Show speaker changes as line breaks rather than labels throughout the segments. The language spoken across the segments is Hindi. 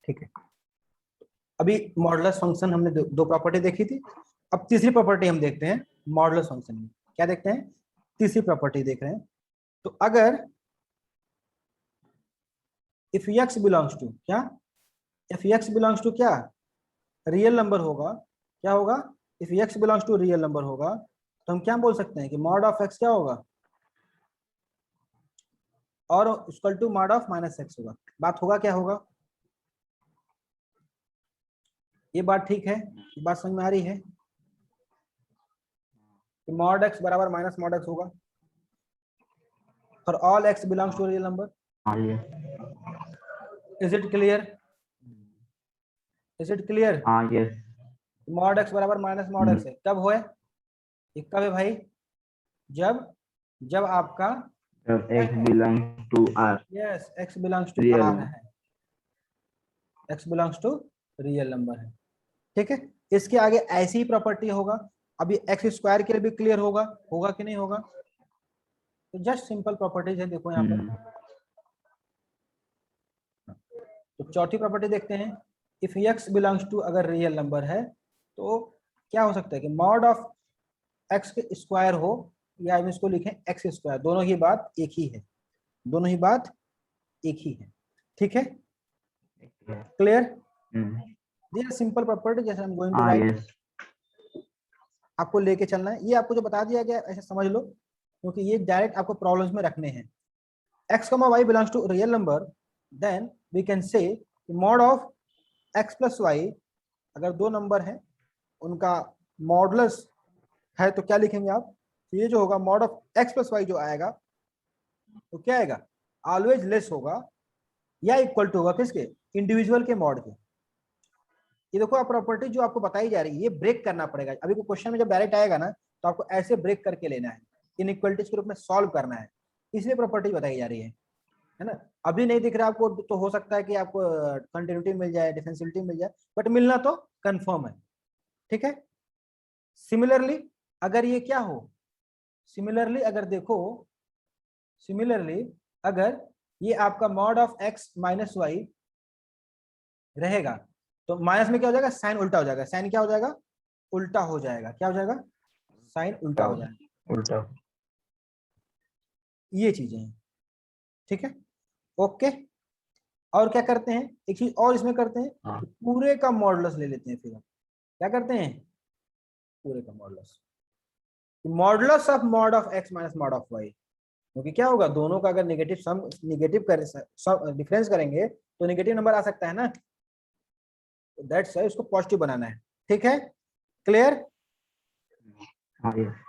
ठीक है, अभी मॉडुलस फंक्शन हमने दो प्रॉपर्टी देखी थी, अब तीसरी प्रॉपर्टी हम देखते हैं मॉडुलस फंक्शन में। क्या देखते हैं? तीसरी प्रॉपर्टी देख रहे हैं। तो अगर इफ x बिलोंग्स टू क्या, इफ x बिलोंग्स टू क्या, रियल नंबर होगा, क्या होगा? If x belongs to real number होगा तो हम क्या बोल सकते हैं कि मॉड ऑफ x क्या होगा, और equal to mod of minus x होगा। बात होगा क्या होगा? ये बात ठीक है, ये बात समझ में आ रही है कि मॉड x बराबर माइनस मॉड x होगा for all x belongs to real number. Is it clear? Is it clear?
हाँ यस।
मॉड x बराबर माइनस मॉड x है, कब होए? ये कब है भाई? जब जब आपका
x belongs to r
yes x belongs to
real
r है, x belongs to real number है। ठीक है, इसके आगे ऐसी ही प्रॉपर्टी होगा। अभी एक्स स्क्वायर के लिए भी क्लियर होगा, होगा कि नहीं होगा? तो जस्ट सिंपल प्रॉपर्टीज है, देखो यहाँ पर। तो चौथी प्रॉपर्टी देखते हैं, इफ x बिलोंग्स टू, अगर रियल नंबर है तो क्या हो सकता है कि मॉड ऑफ x के स्क्वायर हो, या हम इसको लिखें एक्स स्क्वायर, दोनों ही बात एक ही है, दोनों ही बात एक ही है। ठीक है, क्लियर? दिस सिंपल प्रॉपर्टी जैसे हम गोइंग टू
हाँ
राइट,
यस।
आपको लेके चलना है। ये आपको जो बता दिया गया ऐसे समझ लो, क्योंकि ये डायरेक्ट आपको प्रॉब्लम्स में रखने हैं। x, y belongs to real number, then we can say mod of x plus y, अगर दो नंबर हैं उनका मॉडुलस है तो क्या लिखेंगे आप? तो ये जो होगा mod of x plus y जो आएगा तो क्या आएगा? ऑलवेज लेस होगा या इक्वल टू होगा किसके? इंडिविजुअल के मॉड के। ये देखो आप प्रॉपर्टी जो आपको बताई जा रही है, ये ब्रेक करना पड़ेगा। अभी को क्वेश्चन में जब डायरेक्ट आएगा ना तो आपको ऐसे ब्रेक करके लेना है, इनइक्वालिटीज के रूप में सॉल्व करना है, इसलिए प्रॉपर्टी बताई जा रही है ना। अभी नहीं दिख रहा आपको तो हो सकता है कि आपको कंटिन्यूटी मिल जाए, डिफरेंशियलिटी मिल जाए, बट मिलना तो कंफर्म है। ठीक है, सिमिलरली अगर ये क्या हो, सिमिलरली अगर देखो, सिमिलरली अगर ये आपका mod of x minus y रहेगा तो माइनस में क्या हो जाएगा? साइन उल्टा हो जाएगा। साइन क्या हो जाएगा? उल्टा हो जाएगा। क्या हो जाएगा? साइन उल्टा हो जाएगा।
उल्टा।
ये चीजें हैं। ठीक है, ओके। और क्या करते हैं, एक चीज और इसमें करते हैं,
हाँ।
पूरे का मॉडुलस ले लेते हैं। फिर हम क्या करते हैं? पूरे का modulus, modulus of mod of x minus mod of y. क्योंकि क्या होगा, दोनों का अगर नेगेटिव सम, नेगेटिव कर डिफरेंस करेंगे तो नेगेटिव नंबर आ सकता है ना, तो दैट्स वाई उसको पॉजिटिव बनाना है। ठीक है, क्लियर?
हाँ yes.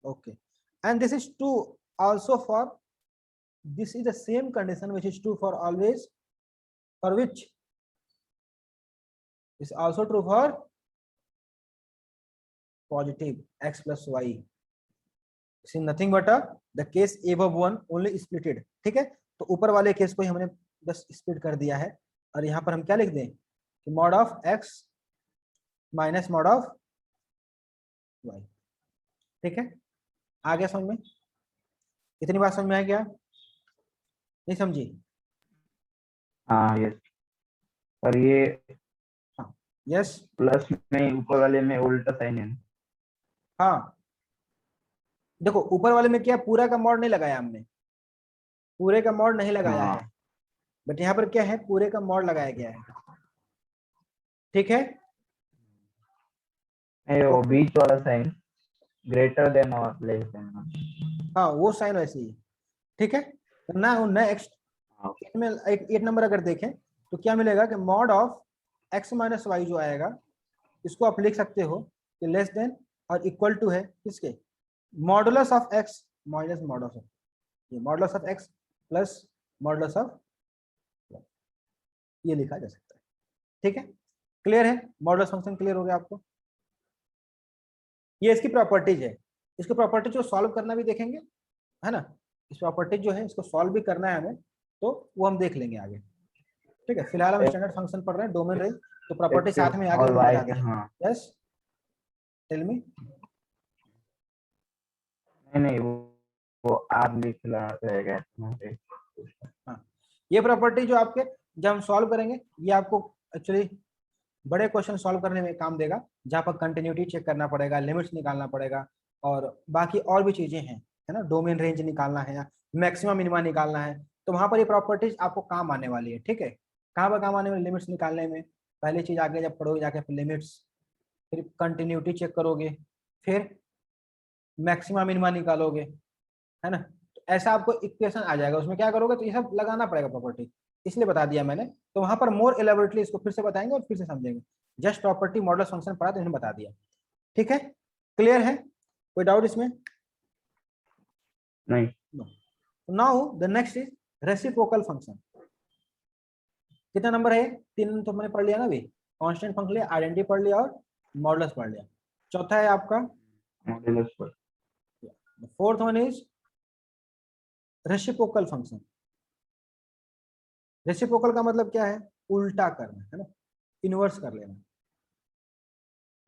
Okay, and this is true also for, this is the same condition which is true for always, for which is also true for positive x plus y. This is nothing but the case above one only splitted. ठीक है, तो ऊपर वाले केस को ही हमने बस स्प्लिट कर दिया है, और यहाँ पर हम क्या लिख दें कि mod of x minus mod of y। ठीक है, आ गया समझ में? इतनी बात समझ में आ गया? नहीं समझी?
हाँ यस। और ये
हाँ, यस,
प्लस में ऊपर वाले में उल्टा साइन है।
हाँ। देखो ऊपर वाले में क्या, पूरा का मॉड नहीं लगाया हमने, पूरे का मॉड नहीं लगाया
हाँ।
है, बट यहाँ पर क्या है, पूरे का मॉड लगाया गया है। ठीक है,
वो
ओके,
बीच वाला साइन ग्रेटर देन और लेस देन।
हाँ वो साइन वैसे ही है। ठीक है, तो ना नेक्स्ट में एक नंबर अगर देखें तो क्या मिलेगा कि mod of x minus y जो आएगा, इसको आप लिख सकते हो कि लेस देन और इक्वल टू है किसके? Modulus of x minus modulus of, ये modulus of x plus modulus of, ये लिखा जा सकता है। ठीक है, क्लियर है? मॉडुलस फंक्शन क्लियर हो गया आपको? ये इसकी प्रॉपर्टीज है, इसकी प्रॉपर्टीज को सॉल्व करना भी देखेंगे, है ना। इस प्रॉपर्टीज जो है इसको सॉल्व भी करना है हमें, तो वो हम देख लेंगे आगे। ठीक है, फिलहाल हम स्टैंडर्ड फंक्शन पढ़ रहे हैं, डोमेन रेंज, तो प्रॉपर्टी साथ में आगे
और
हम
वाई
बता
के।
देंगे।
हाँ
यस, टेल मी।
नहीं वो आप लिख ला रहेगा।
हाँ, ये प्रॉपर्टी जो आपके जब हम सॉल्व करेंगे ये आपको एक्चुअली बड़े क्वेश्चन सॉल्व करने में काम देगा, जहाँ पर कंटिन्यूटी चेक करना पड़ेगा, लिमिट्स निकालना पड़ेगा और बाकी और भी चीजें हैं, है ना, डोमेन रेंज निकालना है, मैक्सिमम मिनिमा निकालना है, तो वहां पर ये प्रॉपर्टीज आपको काम आने वाली है। ठीक है, कहाँ पर काम आने वाली, लिमिट्स निकालने में। पहली चीज आगे जब पढ़ोगे जाके लिमिट्स, फिर कंटिन्यूटी चेक करोगे, फिर मैक्सिमम मिनिमा निकालोगे, है ना। तो ऐसा आपको इक्वेशन आ जाएगा, उसमें क्या करोगे तो ये सब लगाना पड़ेगा प्रॉपर्टी, इसलिए बता दिया मैंने। तो वहां पर मोर एलेबोरेटली इसको फिर से बताएंगे और फिर से समझेंगे। जस्ट प्रॉपर्टी मॉडल फंक्शन पढ़ा तो इन्हें बता दिया। ठीक है, क्लियर है, कोई डाउट इसमें?
नहीं।
Now the next is reciprocal function. कितना नंबर है? 3 तो मैंने पढ़ लिया ना अभी, कांस्टेंट फंक्शन लिया, आइडेंटिटी पढ़ लिया और मॉडुलस पढ़ लिया। चौथा है आपका
मॉड्यूलस पर।
Fourth one is reciprocal function. Reciprocal का मतलब क्या है? उल्टा करना, है ना, इनवर्स कर लेना,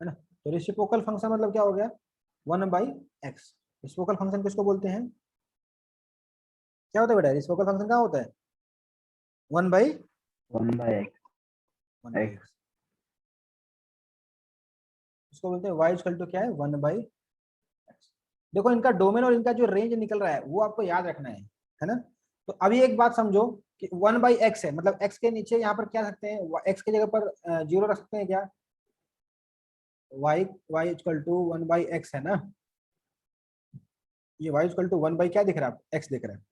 है ना। तो रेसिप्रोकल फंक्शन मतलब क्या हो गया? 1/x। रेसिप्रोकल फंक्शन किसको बोलते हैं? क्या होता है बेटा रेसिप्रोकल फंक्शन? क्या होता है? 1/x।
1/x।
इसको बोलते हैं y इक्वल टू क्या है? 1/x। देखो इनका डोमेन और इनका जो रेंज निकल रहा है वो आपको याद रखना है ना। तो अभी एक बात समझो कि 1/x है, मतलब x के नीचे यहाँ पर क्या रखते हैं? x की जगह पर 0 रख सकते हैं क्या? y इक्वल टू 1/x है ना। ये y इक्वल टू 1 बाई क्या दिख रहा है? x दिख रहा है।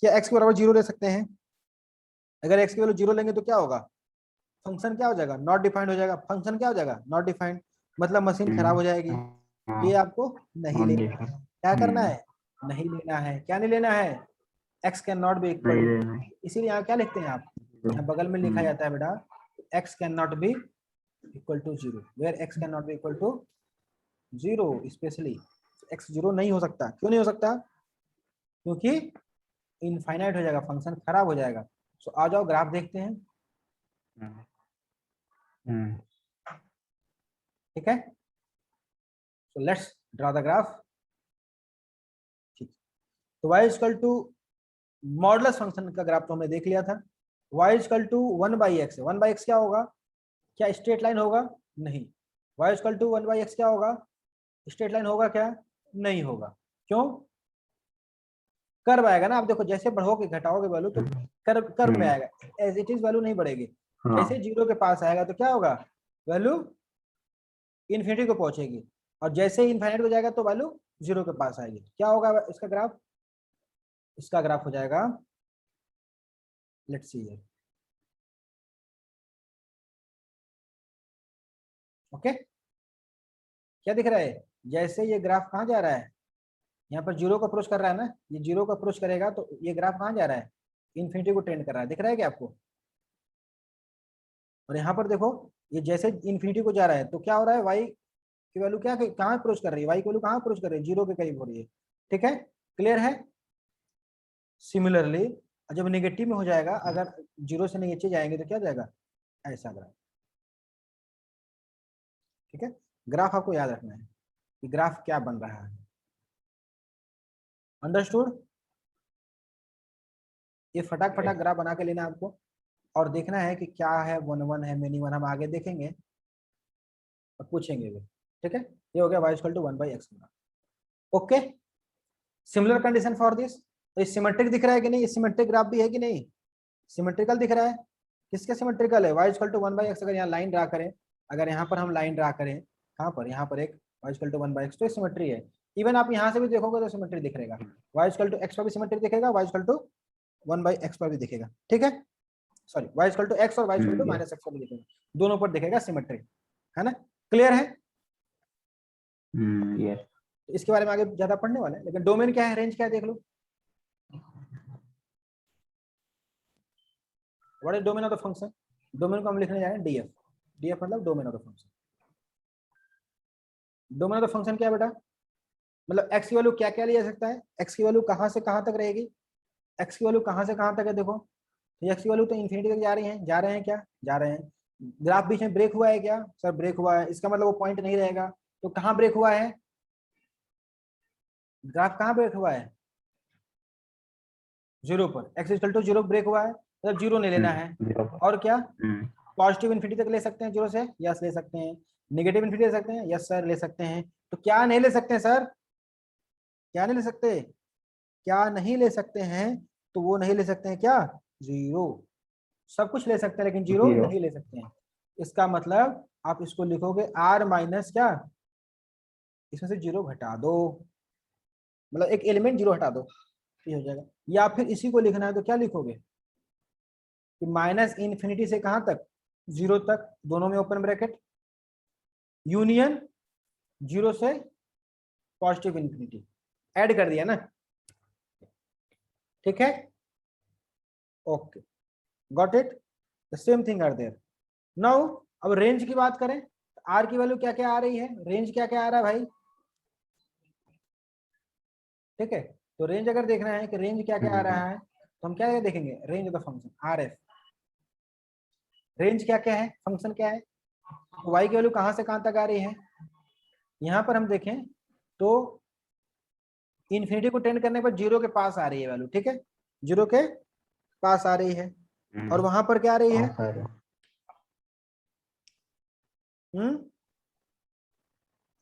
क्या x के बराबर 0 ले सकते हैं? अगर x की वैल्यू 0 लेंगे तो क्या होगा? फंक्शन क्या हो जाएगा? नॉट डिफाइंड हो जाएगा। फंक्शन क्या हो जाएगा? नॉट डिफाइंड, मतलब मशीन खराब हो जाएगी। ये आपको नहीं लेना है। क्या करना है? नहीं लेना है। क्या नहीं लेना है? x can not be equal, इसीलिए यहाँ क्या लिखते हैं आप? यहाँ बगल में लिखा जाता है बेटा x can not be equal to 0, where x can not be equal to 0, specially x 0 नहीं हो सकता। क्यों नहीं हो सकता? क्योंकि इनफाइनाइट हो जाएगा, फंक्शन खराब हो जाएगा। सो आ जाओ ग्राफ देखते हैं। ठीक है, so let's draw the graph. ठीक, तो y equal to modulus function का ग्राफ तो हमने देख लिया था। y इक्वल टू 1/x है। 1/x क्या होगा? क्या स्ट्रेट लाइन होगा? नहीं। y इक्वल टू 1/x क्या होगा? स्ट्रेट लाइन होगा क्या? नहीं होगा। क्यों? कर्व आएगा ना। आप देखो जैसे बढ़ोगे घटाओगे वैल्यू तो कर्व में आएगा, एज इट इज वैल्यू नहीं बढ़ेगी। जैसे 0 के पास आएगा तो क्या होगा? वैल्यू इन्फिनिटी को पहुंचेगी, और जैसे ही इनफाइनाइट हो जाएगा तो वैल्यू 0 के पास आएगी। क्या होगा इसका ग्राफ? इसका ग्राफ हो जाएगा, लेट्स सी हियर। ओके, क्या दिख रहा है? जैसे ये ग्राफ कहाँ जा रहा है? यहाँ पर 0 को अप्रोच कर रहा है ना, ये 0 को अप्रोच करेगा तो ये ग्राफ कहाँ जा रहा है? इन्फिनिटी को ट्रेंड कर रहा है। दिख रहा है क्या आपको? और यहाँ पर देखो ये जैसे इन्फिनिटी को जा रहा है तो क्या हो रहा है? y की वैल्यू क्या कहाँ अप्रोच कर रही है? y की वैल्यू कहाँ अप्रोच कर रही है? 0 के करीब हो रही है। ठीक है, क्लियर है। सिमिलरली जब नेगेटिव में हो जाएगा, अगर 0 से नीचे जाएंगे तो क्या जाएगा? ऐसा ग्राफ। ठीक है, ग्राफ आपको याद रखना है कि ग्राफ क्या बन रहा है। अंडरस्टूड? ये फटाक फटाक ग्राफ बना के लेना आपको, और देखना है कि क्या है, 1 है, मिनी 1 हम आगे देखेंगे और पूछेंगे भी। ठीक है, ये हो गया y equal to 1/x। Okay, similar condition for this. तो ये सिमेट्रिक दिख रहा है कि नहीं? ये सिमेट्रिक ग्राफ भी है कि नहीं? सिमेट्रिकल दिख रहा है। किसके सिमेट्रिकल है? y equal to 1/x। अगर यहाँ लाइन ड्रा करें, अगर यहाँ पर हम लाइन ड्रा करें, कहाँ पर? यहाँ पर एक y इक्वल टू 1/x, तो सिमेट्री है। इवन आप यहाँ से भी देखोगे तो सिमेट्री दिखेगा। y इक्वल टू x पर भी सिमेट्री दिखेगा, y इक्वल टू 1/x पर भी दिखेगा। ठीक है, sorry y equal to x और y equal to minus x पर भी दिखेगा, दोनों पर दिखेगा सिमेट्री, है ना। क्लियर है?
यस।
इसके बारे में आगे ज्यादा पढ़ने वाले हैं, लेकिन डोमेन क्या है, रेंज क्या है देख लो। What is domain of the function? Domain को हम लिखने जा रहे हैं df। df मतलब domain of the function. Domain of the function क्या है बेटा? मतलब x की वैल्यू क्या क्या लिया सकता है? x की वैल्यू कहां से कहां तक रहेगी? x की वैल्यू कहां से कहां तक है? देखो तो x की वैल्यू तो इन्फिनिटी तक जा रही है, जा रहे हैं क्या? जा रहे हैं। ग्राफ बीच में ब्रेक हुआ है क्या? सर ब्रेक हुआ है, इसका मतलब वो पॉइंट नहीं रहेगा। तो कहां ब्रेक हुआ है? ग्राफ कहां ब्रेक हुआ है? 0 पर। x इक्वल टू 0 ब्रेक हुआ है। मतलब जीरो नहीं लेना है।
0
और क्या पॉजिटिव इन्फिनिटी तक ले सकते हैं जीरो से, यस ले सकते हैं। नेगेटिव इन्फिनिटी ले सकते हैं, यस सर ले सकते हैं। तो क्या नहीं ले सकते हैं सर, क्या नहीं ले सकते, क्या नहीं ले सकते हैं, तो वो नहीं ले सकते हैं क्या, जीरो। सब कुछ ले सकते हैं लेकिन जीरो
0
नहीं ले सकते हैं। इसका मतलब आप इसको लिखोगे आर माइनस क्या, इसमें से जीरो घटा दो, मतलब एक एलिमेंट जीरो हटा दो, ये हो जाएगा। या फिर इसी को लिखना है तो क्या लिखोगे कि माइनस इन्फिनिटी से कहां तक, जीरो तक, दोनों में ओपन ब्रैकेट, यूनियन जीरो से पॉजिटिव इन्फिनिटी, ऐड कर दिया ना, ठीक है, okay, got it. The same thing are there. Now अब रेंज की बात करें, आर की वैल्यू क्या क्या आ रही है, रेंज क्या क्या आ रहा है भाई, ठीक है। तो रेंज अगर देखना है कि रेंज क्या क्या आ रहा है, तो हम क्या देखेंगे, range of the function R F. Range क्या क्या है, फंक्शन क्या है, वाई की वैल्यू कहां से कहां तक आ रही है, यहां पर हम देखें तो इन्फिनिटी को टेंड करने पर जीरो के पास आ रही है वैल्यू, ठीक है, जीरो के पास आ रही है। और वहां पर क्या आ रही है,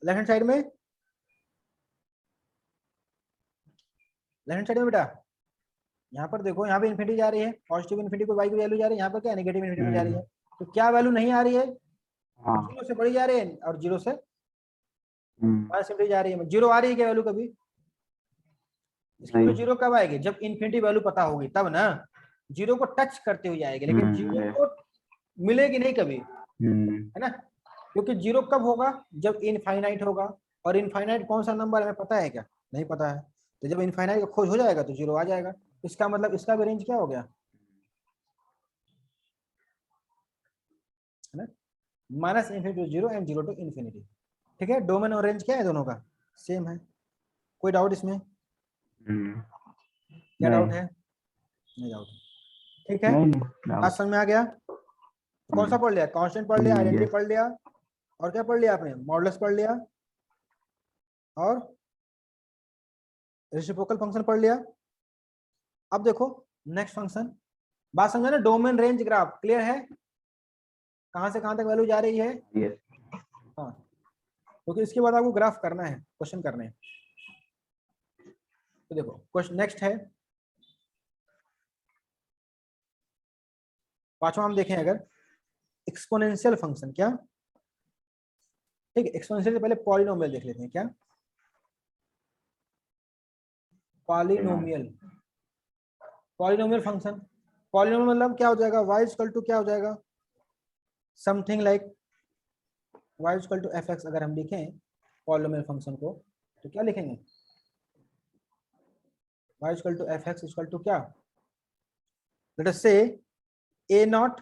लेफ्ट हैंड साइड में, लेफ्ट हैंड साइड में बेटा, यहाँ पर देखो, यहाँ पे इन्फिनिटी जा रही है, पॉजिटिव इन्फिनिटी को वाई की वैल्यू जा रही है, यहाँ पर क्या नेगेटिव इन्फिनिटी जा रही है। तो क्या वैल्यू नहीं आ रही है, जीरो से बड़ी जा रही है और जीरो से माइनस इन्फिनिटी जा रही है। जीरो आ रही है क्या वैल्यू कभी, इसकी वैल्यू जीरो कब आएगी, जब इन्फिनिटी वैल्यू पता होगी तब ना, जीरो को टच करते हुए आएगी, लेकिन जीरो को मिलेगी नहीं कभी, है ना, क्योंकि जीरो कब होगा, जब इनफाइनाइट होगा। और इनफाइनाइट कौन सा नंबर हमें पता है क्या, नहीं पता है। तो जब इनफाइनाइट का खोज हो जाएगा तो जीरो आ जाएगा। इसका मतलब इसका भी रेंज क्या हो गया, है ना, minus infinity to zero and zero to infinity, ठीक है। डोमेन और रेंज क्या है, दोनों का सेम है। कोई डाउट इसमें, क्या डाउट है, नहीं डाउट, ठीक है, बात समझ में आ गया। कौन सा पढ़ लिया, कांस्टेंट पढ़ लिया, आइडेंटिटी पढ़ लिया, और क्या पढ़ लिया आपने, मॉडुलस पढ़ लिया, और रेसिप्रोकल फंक्शन पढ़ लिया। अब देखो नेक्स्ट फंक्शन, बात समझा ना, डोमेन रेंज ग्राफ क्लियर है, कहां से कहां तक वैल्यू जा रही है, हाँ, क्योंकि इसके बाद आपको ग्राफ करना है, क्वेश्चन करने हैं। तो देखो क्वेश्चन नेक्स्ट है, पांचवा हम देखें अगर, एक्सपोनेंशियल फंक्शन, क्या, ठीक है, एक्सपोनेंशियल से पहले पॉलिनोमियल देख लेते हैं, क्या, पॉलिनोमियल, पॉलिनोमियल फंक्शन, पॉलिनोमियल मतलब क्या हो जाएगा, y इक्वल टू क्या हो जाएगा, something like y equal to f x. अगर हम लिखें पॉलिनोमियल फंक्शन को तो क्या लिखेंगे, y equal to f x equal to क्या, let us say a not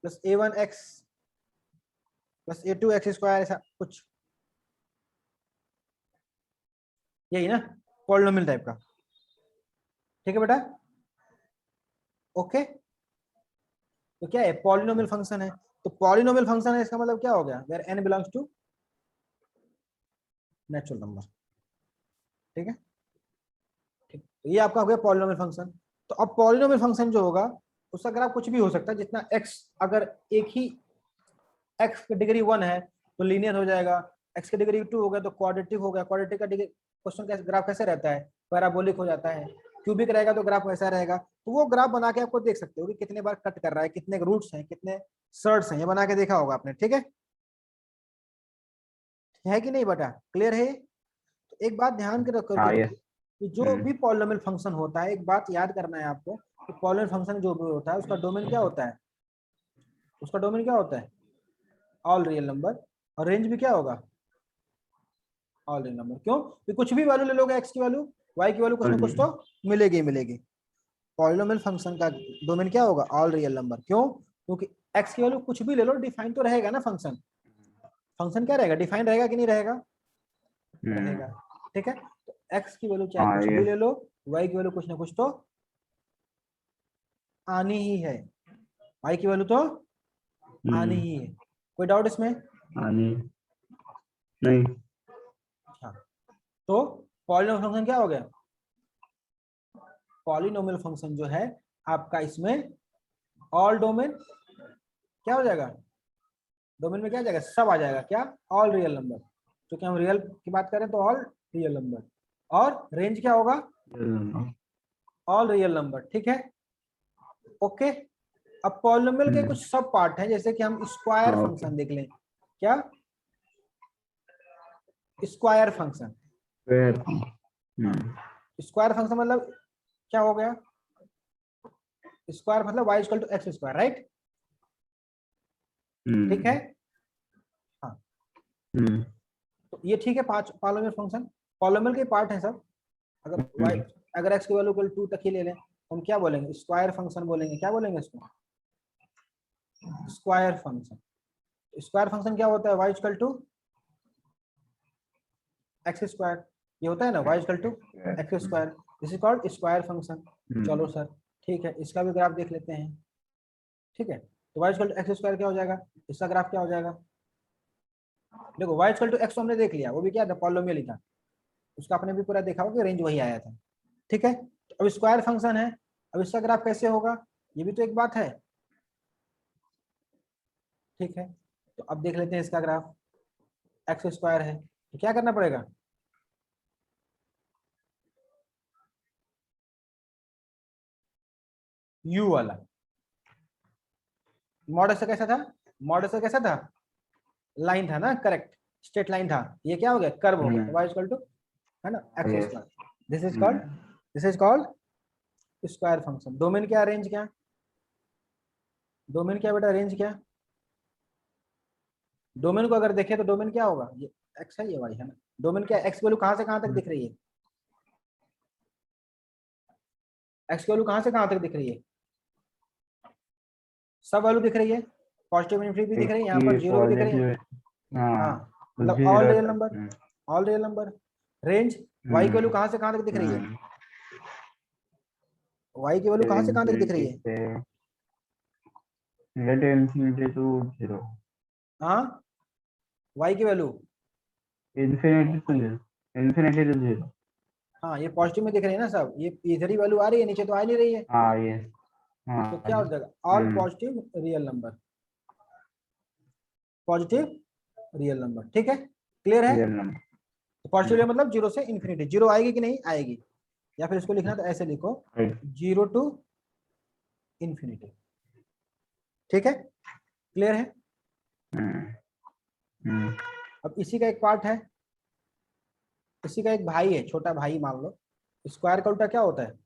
plus a1x plus a2x square, ऐसा कुछ, यही ना, पॉलिनोमियल टाइप का, ठीक है बेटा, ओके। तो क्या है, पॉलिनोमियल फंक्शन है। तो पॉलिनोमियल फंक्शन है, इसका मतलब क्या हो गया, where n belongs to natural number, ठीक है, ठीक, तो ये आपका हो गया पॉलिनोमियल फंक्शन। तो अब पॉलिनोमियल फंक्शन जो होगा उसका ग्राफ कुछ भी हो सकता है, जितना x, अगर एक ही x की डिग्री 1 है तो लीनियर हो जाएगा, x की डिग्री 2 हो गया तो क्वाड्रेटिक हो गया, क्वाड्रेटिक का डिग्री क्वेश्चन का ग्राफ कैसे रहता है, पैराबोलिक हो जाता है, क्यूबिक रहेगा तो ग्राफ वैसा रहेगा। तो वो ग्राफ बना के आपको देख सकते हो कि कितने बार कट कर रहा है, कितने रूट्स हैं, कितने सर्ट्स हैं, ये बना के देखा होगा आपने, ठीक है कि नहीं बेटा, क्लियर है। तो एक बात ध्यान के रखो कि जो भी पॉलिनोमियल फंक्शन होता है, एक बात याद करना है आपको कि पॉलिनोमियल फंक्शन जो भी होता है उसका डोमेन क्या होता है, उसका डोमेन क्या होता है, ऑल रियल नंबर, और रेंज भी क्या होगा, ऑल रियल नंबर। क्यों, कि कुछ भी वैल्यू ले लोगे, एक्स की वैल्यू, वाई की वैल्यू, कुछ ना कुछ तो मिलेगी मिलेगी। पॉलिनोमियल फंक्शन का डोमेन क्या होगा, ऑल रियल नंबर। क्यों, क्योंकि एक्स की वैल्यू कुछ भी ले लो, डिफाइन तो रहेगा ना फंक्शन, फंक्शन क्या रहेगा, डिफाइन रहेगा कि नहीं रहेगा, रहेगा, ठीक है। तो एक्स की वैल्यू चाहे कुछ भी ले लो, वाई की वैल्यू कुछ ना कुछ तो आनी ही है, वाई की वैल्यू तो आनी ही है। कोई डाउट इसमें,
आनी नहीं,
हाँ। तो पॉलिनोमियल फंक्शन क्या हो गया, पॉलिनोमियल फंक्शन जो है आपका इसमें ऑल डोमेन क्या हो जाएगा, डोमेन में क्या आ जाएगा, सब आ जाएगा, क्या, ऑल रियल नंबर, क्योंकि हम रियल की बात करें तो ऑल रियल नंबर, और रेंज क्या होगा, ऑल रियल नंबर, ठीक है, ओके। अब पॉलिनोमियल के कुछ सब पार्ट हैं, जैसे कि हम स्क्वायर फंक्शन देख लें, क्या, स्क्वायर फंक्शन, स्क्वायर फंक्शन मतलब क्या हो गया, स्क्वायर मतलब y equal to x square, right, ठीक है, हाँ, तो ये ठीक है, पांच पॉलिनोमियल फंक्शन, पॉलिनोमियल के पार्ट हैं सब, अगर y अगर x की वैल्यू इक्वल 2 तक ही ले लें तो हम क्या बोलेंगे, स्क्वायर फंक्शन बोलेंगे, क्या बोलेंगे इसको, स्क्वायर फंक्शन, स्क्वायर फंक्शन क्या होता है, y equal to x square, ये होता है ना, y equal to x square, this is called square function. चलो सर ठीक है, इसका भी ग्राफ देख लेते हैं, ठीक है, तो y equal to x square क्या हो जाएगा, इसका ग्राफ क्या हो जाएगा, देखो y इक्वल टू एक्स हमने देख लिया, वो भी क्या था, पॉलिनोमियल ही था, उसका आपने भी पूरा देखा होगा कि रेंज वही आया था, ठीक है, तो अब स्क्वायर फंक्शन है, अब इसका ग्राफ कैसे होगा, ये भी तो एक बात है, ठीक है, तो अब देख लेते हैं इसका ग्राफ, एक्स स्क्वायर है तो क्या करना पड़ेगा, यू वाला मॉडल से कैसा था, मॉडल से कैसा था, लाइन था ना, करेक्ट, स्ट्रेट लाइन था, ये क्या हो गया, कर्व हो गया, y इक्वल टू, है ना, x square, this is called square function. Domain क्या, रेंज क्या, डोमेन क्या बेटा, रेंज क्या, डोमेन को अगर देखें तो डोमेन क्या होगा, ये एक्स है, ये वाई है ना, डोमेन क्या, एक्स वैल्यू कहां से कहां तक दिख रही है, एक्स वैल्यू कहां से कहां तक दिख रही है, सब वैल्यू दिख रही है, पॉजिटिव इन्फिनिटी भी दिख रही है, यहाँ पर जीरो भी दिख रही है, हाँ, मतलब all real number, all real number, range y की वैल्यू कहां से कहां तक दिख रही है, y की वैल्यू कहां से कहां तक दिख रही है,
infinity to 0,
हाँ, y की value,
infinity to 0, infinity to 0,
हाँ ये पॉजिटिव में दिख रही है ना सब, ये इधर ही वैल्यू आ रही है, नीचे तो आ नहीं रही है,
हाँ ये,
तो क्या हो जाएगा, all positive real number, positive real number, ठीक है, क्लियर है,
रियल नंबर,
तो पॉजिटिव रियल मतलब जीरो से इन्फिनिटी, जीरो आएगी कि नहीं आएगी, या फिर इसको लिखना तो ऐसे लिखो, जीरो टू इन्फिनिटी, ठीक है, क्लियर है, अब इसी का एक पार्ट है, इसी का एक भाई है, छोटा भाई मान लो, स्क्वायर का उल्टा क्या होता है,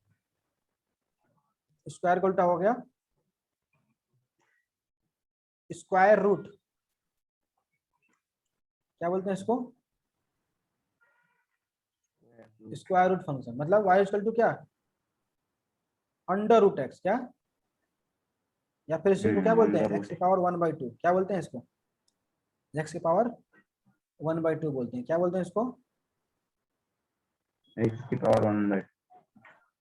स्क्वायर का उल्टा हो गया स्क्वायर रूट, क्या बोलते हैं इसको, स्क्वायर रूट फंक्शन, मतलब y इक्वल टू क्या, अंडर रूट एक्स, क्या, या फिर इसको क्या बोलते हैं, एक्स की पावर 1/2, क्या बोलते हैं इसको, एक्स की पावर 1/2 बोलते हैं, क्या बोलते हैं इसको,
x की पावर 1/2,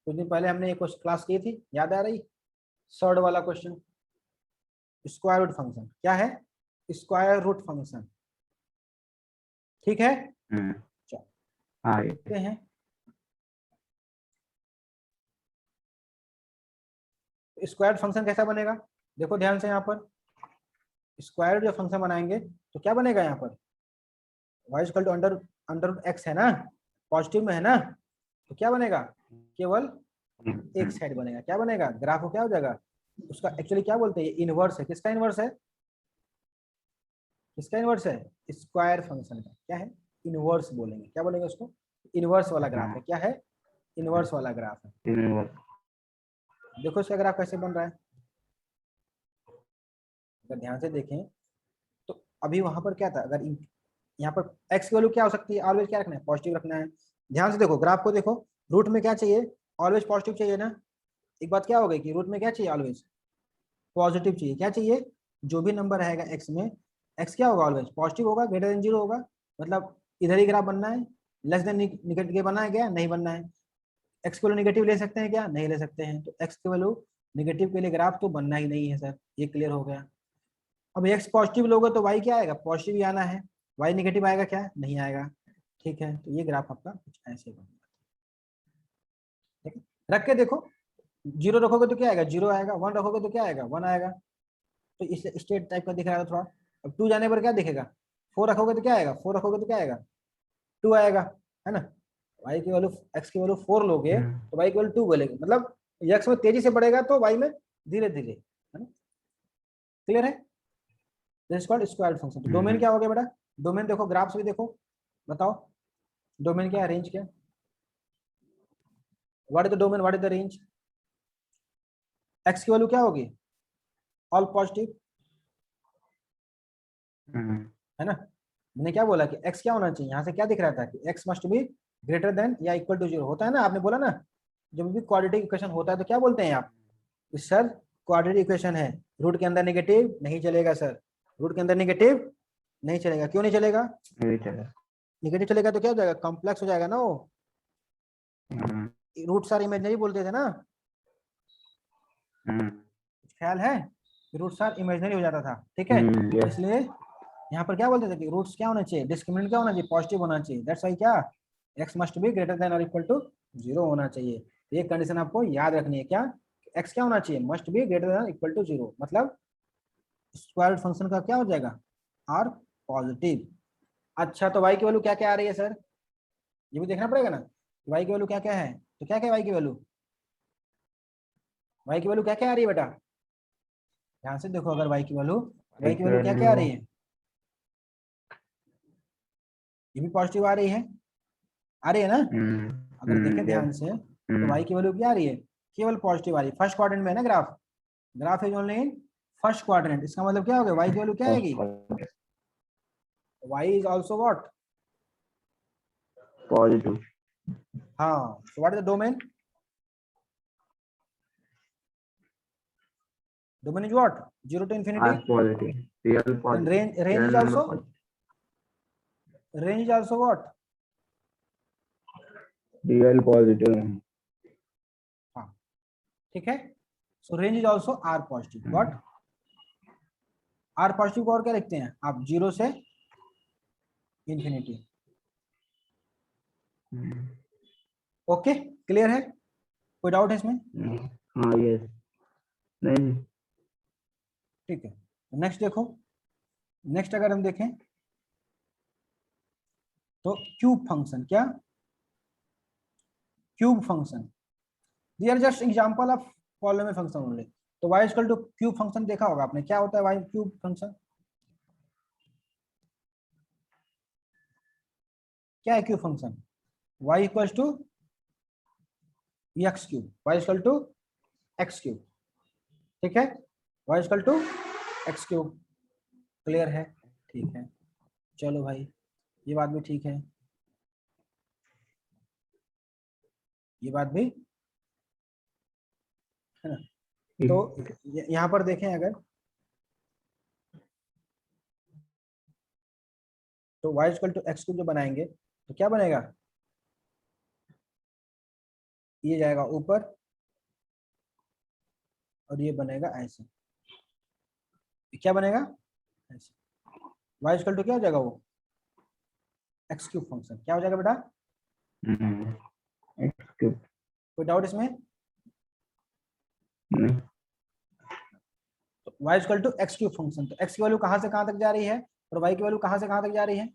कुछ दिन पहले हमने एक क्लास की थी, याद आ रही, थर्ड वाला क्वेश्चन, स्क्वायर रूट फंक्शन क्या है, स्क्वायर रूट फंक्शन, ठीक है, चलो
हाँ
देखते हैं, स्क्वायर फंक्शन कैसा बनेगा, देखो ध्यान से, यहाँ पर स्क्वायर जो फंक्शन बनाएंगे तो क्या बनेगा, यहाँ पर y equal to under under x है ना, पॉजिटिव में है ना, तो क्या बनेगा, केवल एक साइड बनेगा, क्या बनेगा, ग्राफ को क्या हो जाएगा, उसका एक्चुअली क्या बोलते हैं, इनवर्स है, किसका इनवर्स है, किसका इनवर्स है, स्क्वायर फंक्शन का क्या है, इनवर्स बोलेंगे, क्या बोलेंगे उसको, इनवर्स वाला ग्राफ है, क्या है, इनवर्स वाला ग्राफ है, देखो इसका ग्राफ कैसे बन रहा है, अगर ध्यान से देखें तो अभी वहां पर क्या था, अगर यहाँ पर x की वैल्यू क्या हो सकती है, ऑलवेज क्या रखना है, पॉजिटिव रखना है, ध्यान से देखो ग्राफ को देखो, रूट में क्या चाहिए, ऑलवेज पॉजिटिव चाहिए ना, एक बात क्या हो गई कि रूट में क्या चाहिए, ऑलवेज पॉजिटिव चाहिए, क्या चाहिए, जो भी नंबर रहेगा x में, x क्या होगा, ऑलवेज पॉजिटिव होगा, ग्रेटर देन 0 होगा, मतलब इधर ही ग्राफ बनना है, लेस देन निगेटिव बनाया गया, नहीं बनना है, x की वैल्यू निगेटिव ले सकते हैं क्या, नहीं ले सकते हैं, तो x की वैल्यू निगेटिव के लिए ग्राफ तो बनना ही नहीं है सर, ये क्लियर हो गया, अब x पॉजिटिव लोगे तो y क्या आएगा, पॉजिटिव ही आना है, y नेगेटिव आएगा क्या, नहीं आएगा, ठीक है, तो ये ग्राफ आपका कुछ ऐसे बनेगा, ठीक है, रख के देखो, जीरो रखोगे तो क्या आएगा, जीरो आएगा। वन रखोगे तो क्या आएगा, वन आएगा। तो इस स्टेट टाइप का दिख रहा था थोड़ा। अब टू जाने पर क्या दिखेगा, फोर रखोगे तो क्या आएगा, फोर रखोगे तो क्या आएगा, टू आएगा, है ना। वाई की वैल्यू, एक्स की वैल्यू फोर लोगे तो वाई की वैल्यू टू बोलेगे, मतलब एक्स में तेजी से बढ़ेगा तो वाई में धीरे धीरे, है ना। क्लियर है। This is called squared function. तो डोमेन क्या हो गया बेटा, डोमेन देखो, ग्राफ से भी देखो, बताओ डोमेन क्या है, रेंज क्या, what is the domain, what is the range. X की वैल्यू क्या होगी, ऑल पॉजिटिव, है ना। मैंने क्या बोला कि x क्या होना चाहिए, यहाँ से क्या दिख रहा था कि x must be greater then या इक्वल टू जीरो, होता है ना, आपने बोला ना, जब भी क्वाड्रेटिक इक्वेशन होता है तो क्या बोलते हैं आप कि सर क्वाड्रेटिक इक्वेशन है, रूट के अंदर नेगेटिव नहीं चलेगा सर, रूट के अंदर नेगेटिव नहीं चलेगा। क्यों नहीं चलेगा, नेगेटिव चलेगा तो क्या हो जाएगा, कॉम्प्लेक्स हो जाएगा ना वो। रूट सार इमेजिनरी बोलते थे ना, ख्याल है, रूट सार इमेजिनरी हो जाता था, ठीक है। इसलिए यहाँ पर क्या बोलते थे कि रूट्स क्या होना चाहिए, डिस्क्रिमिनेंट क्या होना चाहिए, पॉजिटिव होना चाहिए। दैट्स व्हाई क्या, x must be greater then और इक्वल टू जीरो होना चाहिए। ये कंडीशन आपको याद रखनी है, क्या, x क्या होना चाहिए, must be greater than equal to zero, मतलब स्क्वायर फंक्शन का क्या हो जाएगा, आर पॉजिटिव। अच्छा तो y की वैल्यू क्या क्या आ रही है सर, ये भी देखना पड़ेगा ना, y की वैल्यू क्या क्या है, तो क्या क्या y की वैल्यू, y की वैल्यू क्या क्या आ रही है बेटा, ध्यान से देखो, अगर y की वैल्यू क्या क्या आ रही है, ये भी पॉजिटिव आ रही है ना। अगर देखें ध्यान से तो y की वैल्यू क्या आ रही है, केवल पॉजिटिव आ रही है। फर्स्ट क्वाड्रेंट में है ना graph, graph is only in first quadrant, इसका मतलब क्या हो गया, y की वैल्यू क्या आएगी, y is also what,
positive.
हाँ, so what is the domain, domain is what, zero to infinity,
R positive, real
and
positive,
range
real
is
number
also,
positive,
what,
real positive.
हाँ, ठीक है। So range is also R positive, what, R positive को और क्या लिखते हैं आप, जीरो से इंफिनिटी। ओके, क्लियर है, कोई डाउट है इसमें,
हाँ यस, नहीं
ठीक है। नेक्स्ट देखो, नेक्स्ट अगर हम देखें तो क्यूब फंक्शन, क्या, cube function, they are just example of polynomial function only. तो y equal to cube function देखा होगा आपने, क्या होता है y क्यूब फंक्शन, क्या है cube function, y equal to x cube, y equal to x cube, ठीक है, y equal to x cube. Clear है, ठीक है, चलो भाई, ये बात भी ठीक है, ये बात भी, है ना। तो यहाँ पर देखें अगर, तो y equal to x cube जो बनाएंगे तो क्या बनेगा, ये जाएगा ऊपर और ये बनेगा ऐसे, क्या बनेगा ऐसे, y इक्वल टू क्या हो जाएगा वो, एक्स क्यूब फंक्शन, क्या हो जाएगा बेटा,
एक्स क्यूब।
कोई डाउट इसमें,
नहीं,
तो y equal to x cube function, तो x की वैल्यू कहाँ से कहाँ तक जा रही है और y की वैल्यू कहाँ से कहाँ तक जा रही है,